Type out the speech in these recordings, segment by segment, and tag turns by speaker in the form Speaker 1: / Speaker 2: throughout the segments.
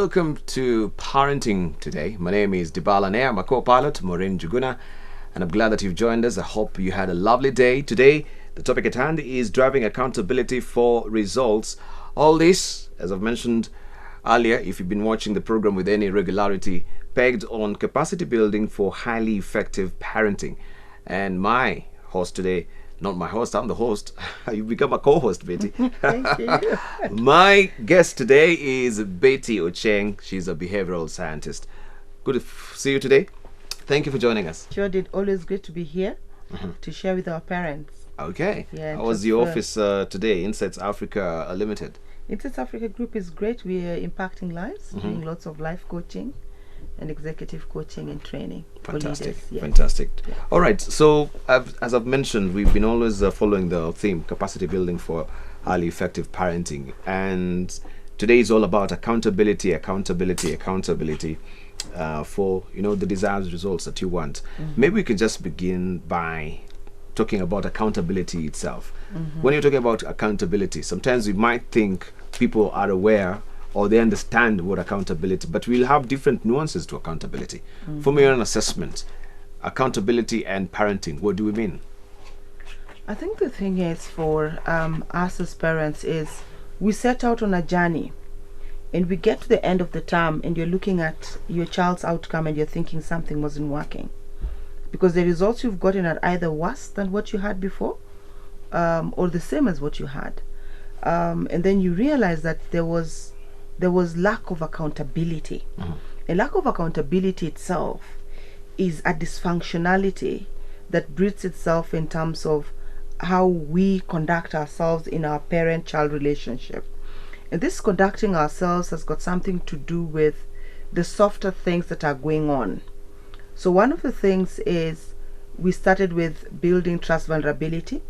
Speaker 1: welcome to Parenting Today. My name is Dibala Nea, I'm a co-pilot, Maureen Juguna, and I'm glad that you've joined us. I hope you had a lovely day. Today, the topic at hand is driving accountability for results. All this, as I've mentioned earlier, if you've been watching the program with any regularity, pegged on capacity building for highly effective parenting. And my host today, not my host, I'm the host. You become a co-host, Betty.
Speaker 2: Thank you.
Speaker 1: My guest today is Betty Ocheng. She's a behavioral scientist. Good to see you today. Thank you for joining us.
Speaker 2: Sure did. Always great to be here to share with our parents.
Speaker 1: Okay.
Speaker 2: Yeah,
Speaker 1: How was the office today? Insights Africa Limited.
Speaker 2: Insights Africa Group is great. We are impacting lives, doing lots of life coaching and executive coaching and training.
Speaker 1: Fantastic.
Speaker 2: For leaders. Yeah.
Speaker 1: Fantastic.
Speaker 2: Yeah.
Speaker 1: All right. So, as I've mentioned, we've been always following the theme capacity building for highly effective parenting. And today is all about accountability for the desired results that you want. Maybe we can just begin by talking about accountability itself. When you're talking about accountability, sometimes we might think people are aware or they understand what accountability, but we'll have different nuances to accountability. From your own assessment, accountability and parenting, what do we mean?
Speaker 2: I think the thing is for us as parents is we set out on a journey and we get to the end of the term and you're looking at your child's outcome and you're thinking something wasn't working because the results you've gotten are either worse than what you had before or the same as what you had. And then you realize that there was lack of accountability. A lack of accountability itself is a dysfunctionality that breeds itself in terms of how we conduct ourselves in our parent-child relationship. And this conducting ourselves has got something to do with the softer things that are going on. So one of the things is we started with building trust vulnerability.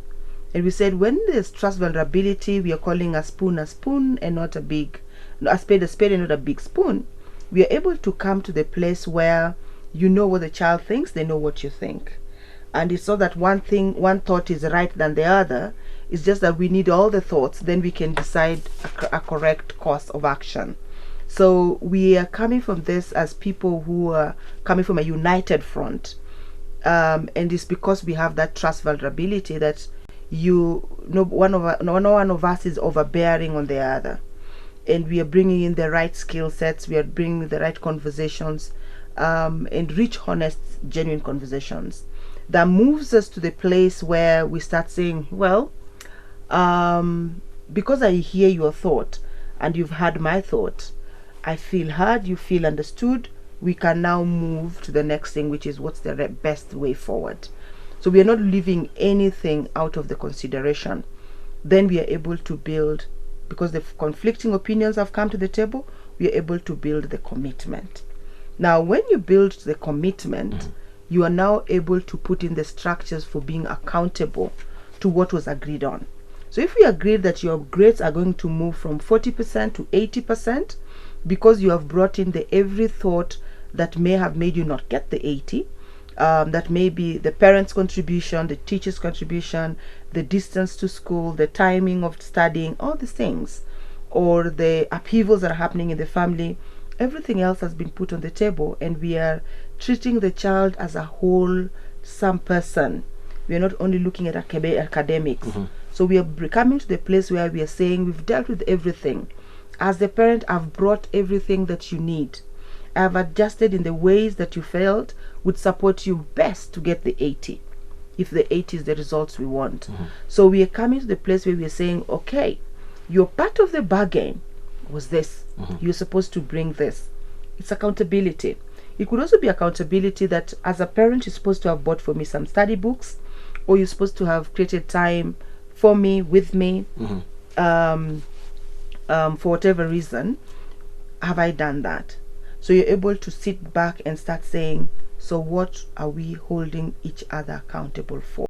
Speaker 2: And we said when there's trust vulnerability, we are calling a spoon and not a spade and not a big spoon. We are able to come to the place where you know what the child thinks, they know what you think. And it's not that one thought is right than the other. It's just that we need all the thoughts, then we can decide a correct course of action. So we are coming from this as people who are coming from a united front. And it's because we have that trust vulnerability that one of us is overbearing on the other. And we are bringing in the right skill sets, we are bringing the right conversations, and rich, honest, genuine conversations. That moves us to the place where we start saying, well, because I hear your thought and you've heard my thought, I feel heard, you feel understood, we can now move to the next thing, which is what's the best way forward. So we are not leaving anything out of the consideration. Then we are able to build, because the conflicting opinions have come to the table, we are able to build the commitment. Now, when you build the commitment, you are now able to put in the structures for being accountable to what was agreed on. So if we agreed that your grades are going to move from 40% to 80%, because you have brought in the every thought that may have made you not get the 80, that may be the parents' contribution, the teacher's contribution, the distance to school, the timing of studying, all these things, or the upheavals that are happening in the family, everything else has been put on the table, and we are treating the child as a whole, some person. We are not only looking at academics. So we are coming to the place where we are saying we've dealt with everything. As the parent, I've brought everything that you need. I've adjusted in the ways that you felt would support you best to get the 80, if the 80 is the results we want. So we are coming to the place where we are saying, okay, your part of the bargain was this. You're supposed to bring this. It's accountability. It could also be accountability that as a parent, you're supposed to have bought for me some study books, or you're supposed to have created time for me, with me, for whatever reason. Have I done that? So you're able to sit back and start saying, so what are we holding each other accountable for?